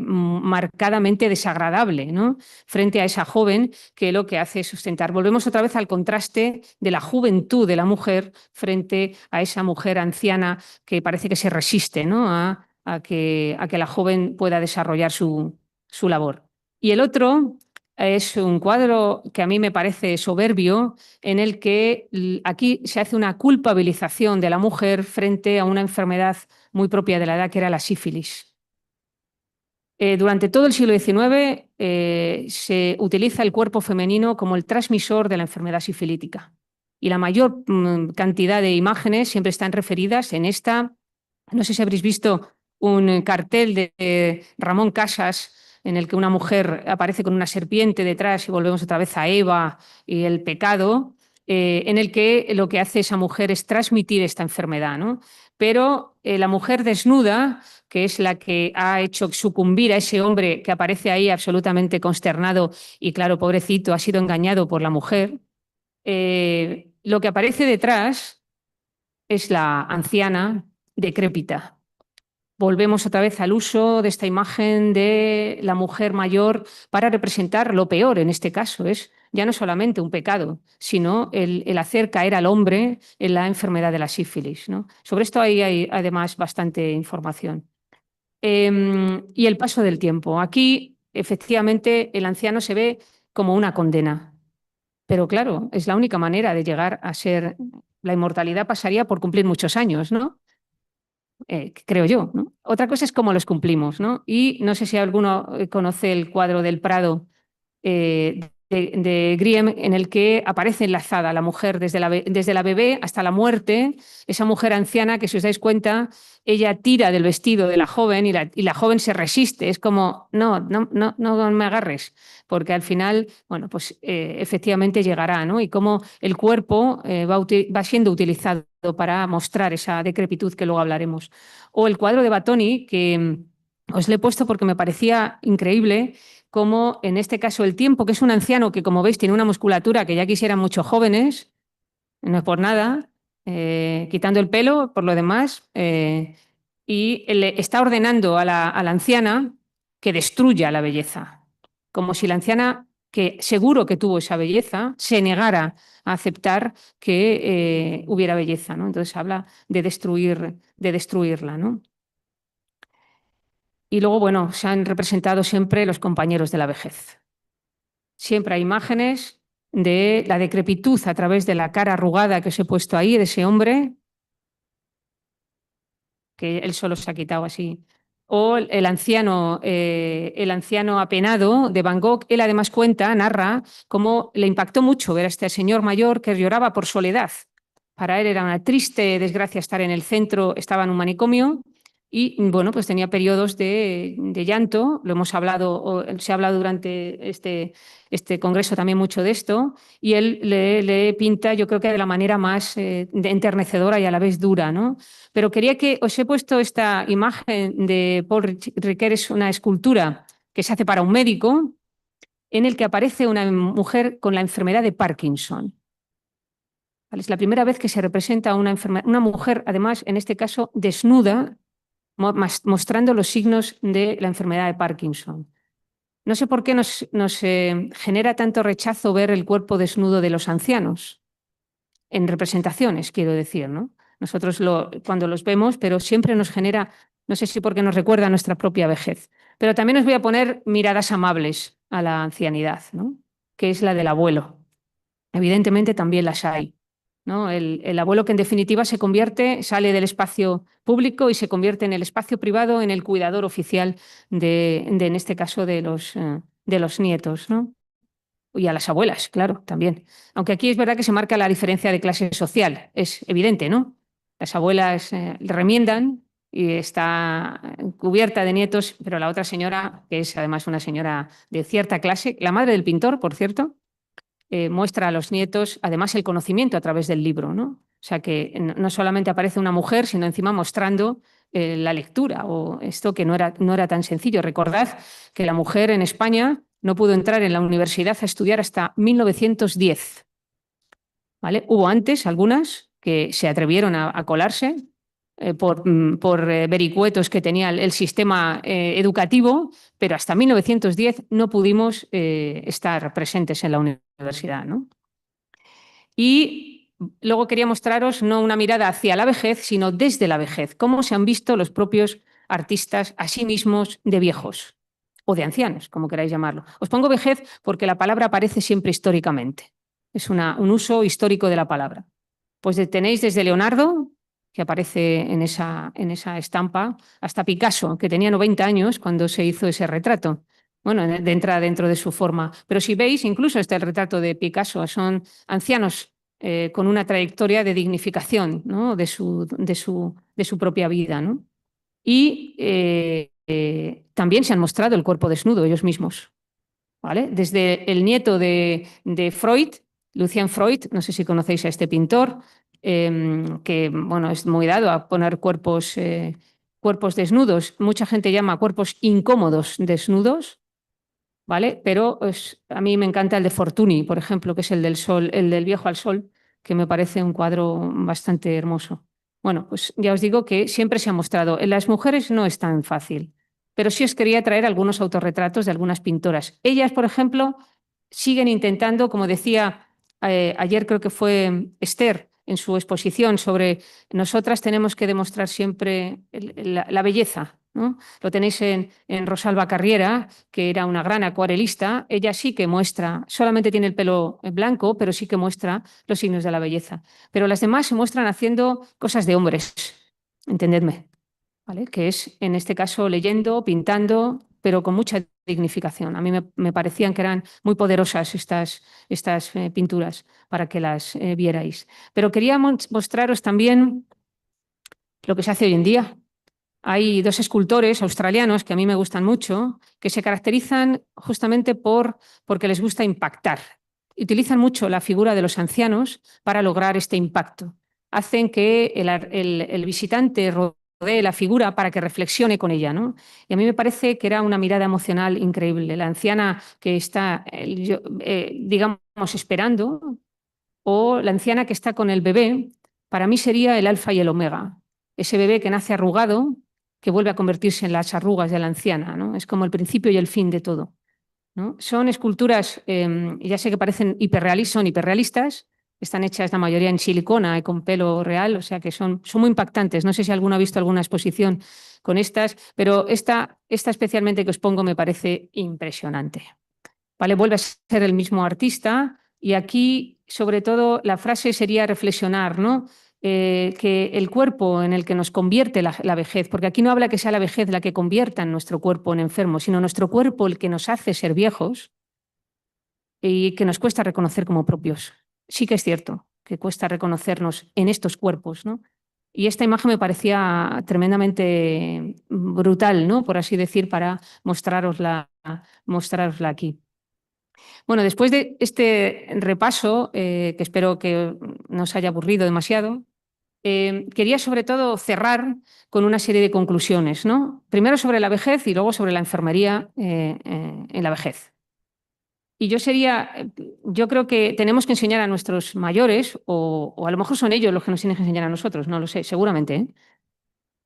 marcadamente desagradable, ¿no? Frente a esa joven que lo que hace es sustentar. Volvemos otra vez al contraste de la juventud de la mujer frente a esa mujer anciana que parece que se resiste, ¿no? a que la joven pueda desarrollar su labor. Y el otro es un cuadro que a mí me parece soberbio, en el que aquí se hace una culpabilización de la mujer frente a una enfermedad muy propia de la edad, que era la sífilis. Durante todo el siglo XIX se utiliza el cuerpo femenino como el transmisor de la enfermedad sifilítica. Y la mayor cantidad de imágenes siempre están referidas en esta. No sé si habréis visto un cartel de Ramón Casas, en el que una mujer aparece con una serpiente detrás, y volvemos otra vez a Eva y el pecado, en el que lo que hace esa mujer es transmitir esta enfermedad, ¿no? Pero la mujer desnuda, que es la que ha hecho sucumbir a ese hombre que aparece ahí absolutamente consternado y, claro, pobrecito, ha sido engañado por la mujer, lo que aparece detrás es la anciana decrépita. Volvemos otra vez al uso de esta imagen de la mujer mayor para representar lo peor, en este caso, es ya no solamente un pecado, sino el hacer caer al hombre en la enfermedad de la sífilis, ¿no? Sobre esto hay además bastante información. Y el paso del tiempo. Aquí, efectivamente, el anciano se ve como una condena. Pero claro, es la única manera de llegar a ser. La inmortalidad pasaría por cumplir muchos años, ¿no? Creo yo, ¿no? Otra cosa es cómo los cumplimos, ¿no? Y no sé si alguno conoce el cuadro del Prado de Griem, en el que aparece enlazada la mujer desde la bebé hasta la muerte, esa mujer anciana que, si os dais cuenta, ella tira del vestido de la joven y la joven se resiste. Es como, no, no, no, no me agarres, porque al final, bueno, pues efectivamente llegará, ¿no? Y cómo el cuerpo va siendo utilizado para mostrar esa decrepitud que luego hablaremos. O el cuadro de Batoni, que os le he puesto porque me parecía increíble como en este caso el tiempo, que es un anciano que, como veis, tiene una musculatura que ya quisieran muchos jóvenes, no es por nada, quitando el pelo, por lo demás, y le está ordenando a la anciana que destruya la belleza, como si la anciana, que seguro que tuvo esa belleza, se negara a aceptar que hubiera belleza, ¿no? Entonces habla de destruirla, ¿no? Y luego, bueno, se han representado siempre los compañeros de la vejez. Siempre hay imágenes de la decrepitud a través de la cara arrugada que os he puesto ahí, de ese hombre, que él solo se ha quitado así. O el anciano apenado de Van Gogh, él además cuenta, narra, cómo le impactó mucho ver a este señor mayor que lloraba por soledad. Para él era una triste desgracia estar en el centro, estaba en un manicomio y, bueno, pues tenía periodos de llanto. Lo hemos hablado, se ha hablado durante este congreso también mucho de esto, y él le pinta, yo creo que de la manera más enternecedora y a la vez dura, ¿no? Pero quería que os he puesto esta imagen de Paul Ricoeur, es una escultura que se hace para un médico, en el que aparece una mujer con la enfermedad de Parkinson. ¿Vale? Es la primera vez que se representa una mujer, además, en este caso, desnuda, mostrando los signos de la enfermedad de Parkinson. No sé por qué nos genera tanto rechazo ver el cuerpo desnudo de los ancianos, en representaciones, quiero decir, ¿no? Nosotros cuando los vemos, pero siempre nos genera, no sé si porque nos recuerda a nuestra propia vejez. Pero también os voy a poner miradas amables a la ancianidad, ¿no? Que es la del abuelo. Evidentemente también las hay, ¿no? El abuelo que en definitiva sale del espacio público y se convierte en el espacio privado, en el cuidador oficial en este caso, de los nietos, ¿no? Y a las abuelas, claro, también. Aunque aquí es verdad que se marca la diferencia de clase social, es evidente, ¿no? Las abuelas remiendan y está cubierta de nietos, pero la otra señora, que es además una señora de cierta clase, la madre del pintor, por cierto, muestra a los nietos además el conocimiento a través del libro, ¿no? O sea que no solamente aparece una mujer, sino encima mostrando la lectura, o esto que no era tan sencillo. Recordad que la mujer en España no pudo entrar en la universidad a estudiar hasta 1910. ¿Vale? Hubo antes algunas que se atrevieron a colarse por vericuetos que tenía el sistema educativo, pero hasta 1910 no pudimos estar presentes en la universidad, ¿no? Y luego quería mostraros no una mirada hacia la vejez, sino desde la vejez, cómo se han visto los propios artistas a sí mismos de viejos o de ancianos, como queráis llamarlo. Os pongo vejez porque la palabra aparece siempre históricamente. Es un uso histórico de la palabra. Pues tenéis desde Leonardo, que aparece en esa estampa, hasta Picasso, que tenía 90 años cuando se hizo ese retrato. Bueno, entra dentro de su forma. Pero si veis, incluso el retrato de Picasso, son ancianos con una trayectoria de dignificación, ¿no? de su propia vida, ¿no? Y también se han mostrado el cuerpo desnudo ellos mismos. ¿Vale? Desde el nieto de Freud, Lucian Freud, no sé si conocéis a este pintor, que bueno, es muy dado a poner cuerpos desnudos. Mucha gente llama cuerpos incómodos desnudos, ¿vale? Pero a mí me encanta el de Fortuny, por ejemplo, que es el del sol, el del viejo al sol, que me parece un cuadro bastante hermoso. Bueno, pues ya os digo que siempre se ha mostrado. En las mujeres no es tan fácil, pero sí os quería traer algunos autorretratos de algunas pintoras. Ellas, por ejemplo, siguen intentando, como decía ayer creo que fue Esther en su exposición sobre nosotras tenemos que demostrar siempre la belleza, ¿no? Lo tenéis en Rosalba Carriera, que era una gran acuarelista. Ella sí que muestra, solamente tiene el pelo blanco, pero sí que muestra los signos de la belleza. Pero las demás se muestran haciendo cosas de hombres, entendedme, ¿vale? Que es, en este caso, leyendo, pintando, pero con mucha dignificación. A mí me parecían que eran muy poderosas estas pinturas para que las vierais. Pero quería mostraros también lo que se hace hoy en día. Hay dos escultores australianos que a mí me gustan mucho, que se caracterizan justamente porque les gusta impactar. Utilizan mucho la figura de los ancianos para lograr este impacto. Hacen que el visitante rodee la figura para que reflexione con ella, ¿no? Y a mí me parece que era una mirada emocional increíble. La anciana que está, digamos, esperando, o la anciana que está con el bebé, para mí sería el alfa y el omega. Ese bebé que nace arrugado, que vuelve a convertirse en las arrugas de la anciana, ¿no? Es como el principio y el fin de todo, ¿no? Son esculturas, ya sé que parecen son hiperrealistas, están hechas la mayoría en silicona y con pelo real, o sea que son muy impactantes. No sé si alguno ha visto alguna exposición con estas, pero esta especialmente que os pongo me parece impresionante. ¿Vale? Vuelve a ser el mismo artista y aquí, sobre todo, la frase sería reflexionar, ¿no? Que el cuerpo en el que nos convierte la vejez, porque aquí no habla que sea la vejez la que convierta en nuestro cuerpo en enfermo, sino nuestro cuerpo el que nos hace ser viejos y que nos cuesta reconocer como propios. Sí que es cierto que cuesta reconocernos en estos cuerpos, ¿no? Y esta imagen me parecía tremendamente brutal, ¿no? Por así decir, para mostrarosla aquí. Bueno, después de este repaso, que espero que no os haya aburrido demasiado, quería sobre todo cerrar con una serie de conclusiones, ¿no? Primero sobre la vejez y luego sobre la enfermería en la vejez. Y yo creo que tenemos que enseñar a nuestros mayores, o a lo mejor son ellos los que nos tienen que enseñar a nosotros, no lo sé, seguramente,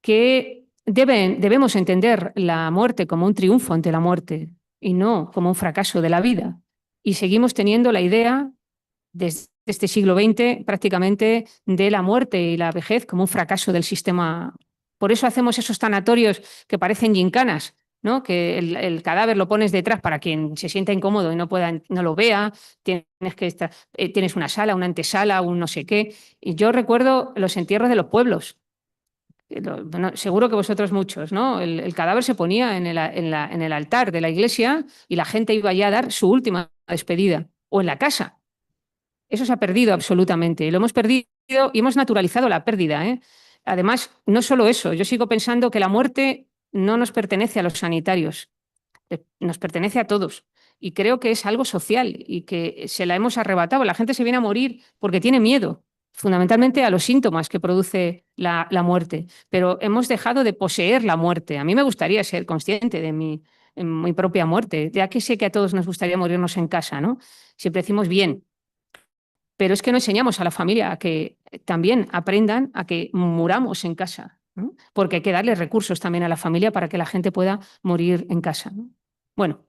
que debemos entender la muerte como un triunfo ante la muerte y no como un fracaso de la vida. Y seguimos teniendo la idea, desde este siglo XX, prácticamente, de la muerte y la vejez como un fracaso del sistema. Por eso hacemos esos tanatorios que parecen gincanas, ¿no? Que cadáver lo pones detrás para quien se sienta incómodo y no lo vea. Tienes una sala, una antesala, un no sé qué. Y yo recuerdo los entierros de los pueblos. Bueno, seguro que vosotros muchos, ¿no? El cadáver se ponía en el altar de la iglesia y la gente iba allá a dar su última despedida, o en la casa. Eso se ha perdido absolutamente. Y lo hemos perdido y hemos naturalizado la pérdida, ¿eh? Además, no solo eso, yo sigo pensando que la muerte no nos pertenece a los sanitarios, nos pertenece a todos. Y creo que es algo social y que se la hemos arrebatado. La gente se viene a morir porque tiene miedo, fundamentalmente a los síntomas que produce la muerte. Pero hemos dejado de poseer la muerte. A mí me gustaría ser consciente de mi propia muerte, ya que sé que a todos nos gustaría morirnos en casa, ¿no? Siempre decimos bien, pero es que no enseñamos a la familia a que también aprendan a que muramos en casa, ¿no? Porque hay que darle recursos también a la familia para que la gente pueda morir en casa, ¿no? Bueno,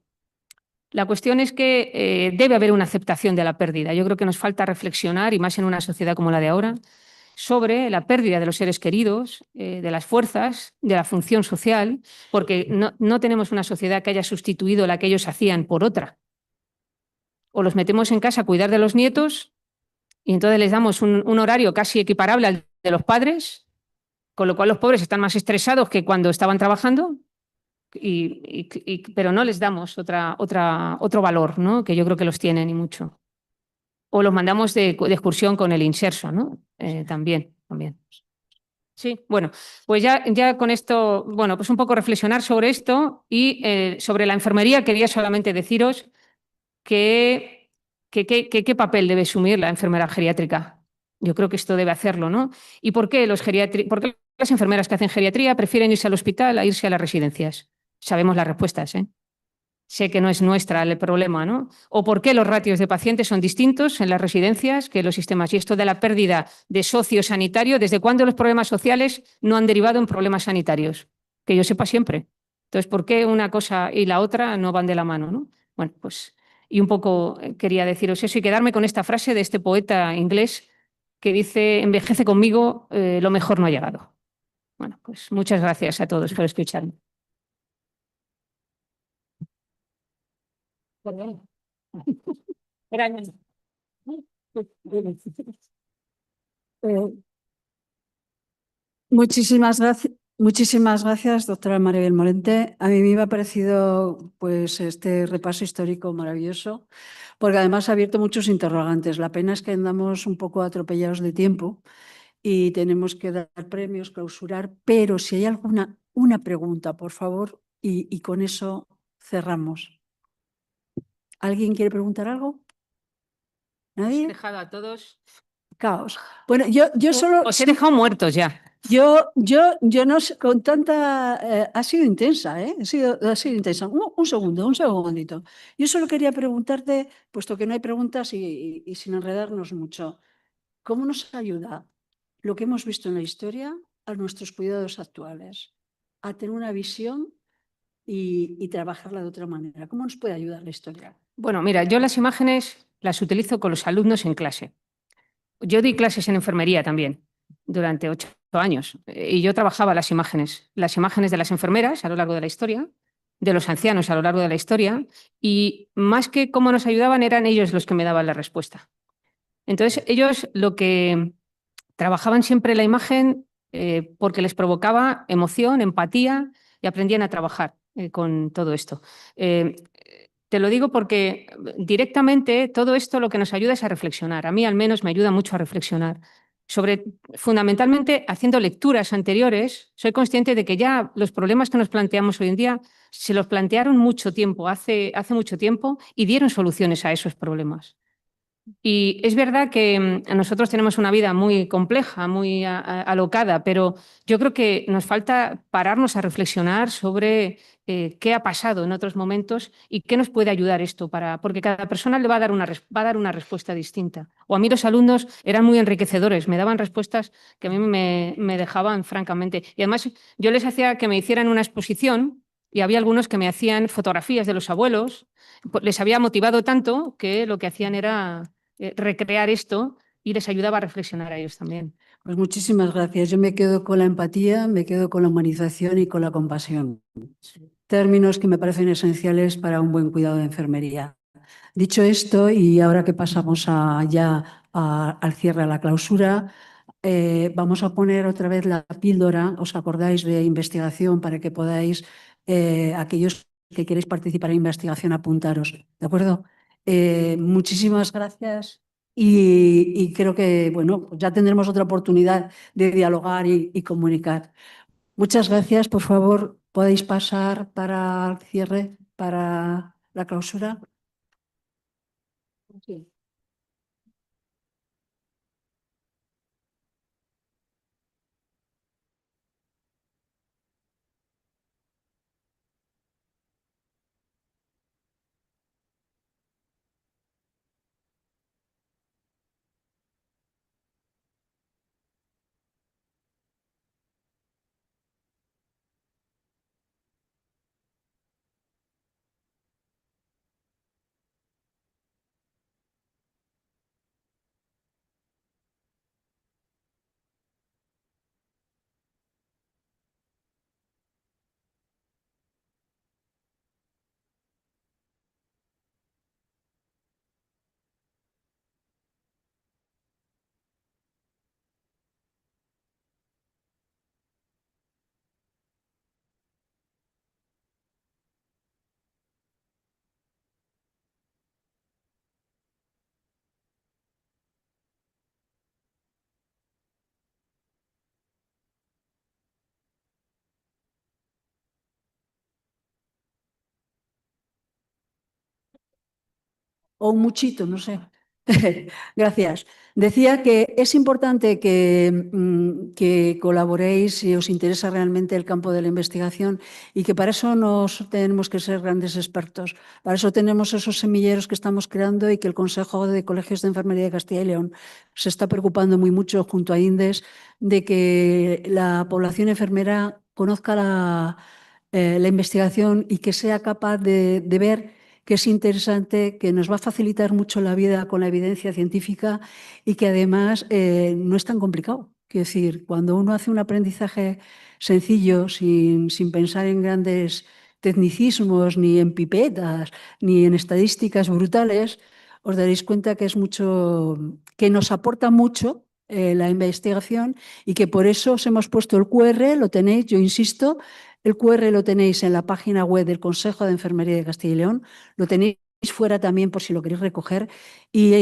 la cuestión es que debe haber una aceptación de la pérdida. Yo creo que nos falta reflexionar, y más en una sociedad como la de ahora, sobre la pérdida de los seres queridos, de las fuerzas, de la función social, porque no tenemos una sociedad que haya sustituido la que ellos hacían por otra. O los metemos en casa a cuidar de los nietos y entonces les damos un horario casi equiparable al de los padres, con lo cual los pobres están más estresados que cuando estaban trabajando, pero no les damos otro valor, ¿no? Que yo creo que los tienen y mucho. O los mandamos de excursión con el inserso, ¿no? También. Sí, bueno, pues ya con esto, bueno, pues un poco reflexionar sobre esto y sobre la enfermería quería solamente deciros qué papel debe asumir la enfermera geriátrica. Yo creo que esto debe hacerlo, ¿no? ¿Y por qué por qué las enfermeras que hacen geriatría prefieren irse al hospital a irse a las residencias? Sabemos las respuestas, ¿eh? Sé que no es nuestra el problema, ¿no? ¿O por qué los ratios de pacientes son distintos en las residencias que los sistemas? Y esto de la pérdida de socio sanitario, ¿desde cuándo los problemas sociales no han derivado en problemas sanitarios? Que yo sepa siempre. Entonces, ¿por qué una cosa y la otra no van de la mano, ¿no? Bueno, pues Y un poco quería deciros eso y quedarme con esta frase de este poeta inglés que dice, envejece conmigo, lo mejor no ha llegado. Bueno, pues muchas gracias a todos por escucharme. Perdón. Gracias. Muchísimas gracias, doctora Maribel Morente. A mí me ha parecido pues, este repaso histórico maravilloso, porque además ha abierto muchos interrogantes. La pena es que andamos un poco atropellados de tiempo y tenemos que dar premios, clausurar, pero si hay una pregunta, por favor, y con eso cerramos. ¿Alguien quiere preguntar algo? Os he ¿Nadie? dejado a todos. Caos. Bueno, yo solo... Os he dejado muertos ya. Yo no sé, con tanta... ha sido intensa, ¿eh? Ha sido intensa. Un segundito. Yo solo quería preguntarte, puesto que no hay preguntas y sin enredarnos mucho, ¿cómo nos ayuda lo que hemos visto en la historia a nuestros cuidados actuales? A tener una visión y trabajarla de otra manera. ¿Cómo nos puede ayudar la historia? Bueno, mira, yo las imágenes las utilizo con los alumnos en clase. Yo di clases en enfermería también durante 8 años y yo trabajaba las imágenes de las enfermeras a lo largo de la historia, de los ancianos a lo largo de la historia y más que cómo nos ayudaban eran ellos los que me daban la respuesta. Entonces ellos lo que trabajaban siempre la imagen porque les provocaba emoción, empatía y aprendían a trabajar con todo esto. Te lo digo porque directamente todo esto lo que nos ayuda es a reflexionar. A mí al menos me ayuda mucho a reflexionar. Sobre, fundamentalmente, haciendo lecturas anteriores, soy consciente de que ya los problemas que nos planteamos hoy en día se los plantearon mucho tiempo, hace mucho tiempo, y dieron soluciones a esos problemas. Y es verdad que nosotros tenemos una vida muy compleja, muy alocada, pero yo creo que nos falta pararnos a reflexionar sobre qué ha pasado en otros momentos y qué nos puede ayudar esto, porque cada persona le va a dar una respuesta distinta. O a mí los alumnos eran muy enriquecedores, me daban respuestas que a mí me dejaban francamente. Y además yo les hacía que me hicieran una exposición y había algunos que me hacían fotografías de los abuelos. Les había motivado tanto que lo que hacían era recrear esto y les ayudaba a reflexionar a ellos también. Pues muchísimas gracias. Yo me quedo con la empatía, me quedo con la humanización y con la compasión. Términos que me parecen esenciales para un buen cuidado de enfermería. Dicho esto, y ahora que pasamos al cierre, a la clausura, vamos a poner otra vez la píldora, ¿os acordáis de investigación para que podáis, aquellos que queréis participar en investigación, apuntaros? ¿De acuerdo? Muchísimas gracias y creo que, bueno, ya tendremos otra oportunidad de dialogar y comunicar. Muchas gracias. Por favor, podéis pasar para el cierre, para la clausura. Sí. O un muchito, no sé. Gracias. Decía que es importante que colaboréis si os interesa realmente el campo de la investigación y que para eso no tenemos que ser grandes expertos. Para eso tenemos esos semilleros que estamos creando y que el Consejo de Colegios de Enfermería de Castilla y León se está preocupando muy mucho junto a INDES de que la población enfermera conozca la investigación y que sea capaz de ver que es interesante, que nos va a facilitar mucho la vida con la evidencia científica y que además no es tan complicado. Quiero decir, cuando uno hace un aprendizaje sencillo, sin pensar en grandes tecnicismos, ni en pipetas, ni en estadísticas brutales, os daréis cuenta que es mucho, que nos aporta mucho la investigación y que por eso os hemos puesto el QR, lo tenéis, yo insisto, el QR lo tenéis en la página web del Consejo de Enfermería de Castilla y León, lo tenéis fuera también por si lo queréis recoger y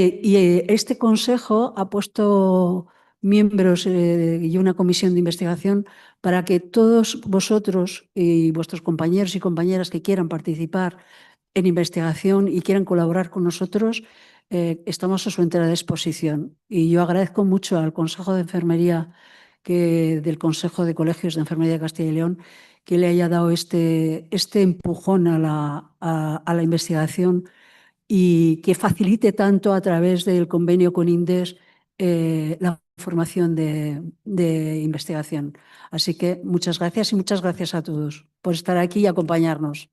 este consejo ha puesto miembros y una comisión de investigación para que todos vosotros y vuestros compañeros y compañeras que quieran participar en investigación y quieran colaborar con nosotros, estamos a su entera disposición. Y yo agradezco mucho al Consejo de Enfermería del Consejo de Colegios de Enfermería de Castilla y León que le haya dado este empujón a la investigación y que facilite tanto a través del convenio con INDES la formación de investigación. Así que muchas gracias y muchas gracias a todos por estar aquí y acompañarnos.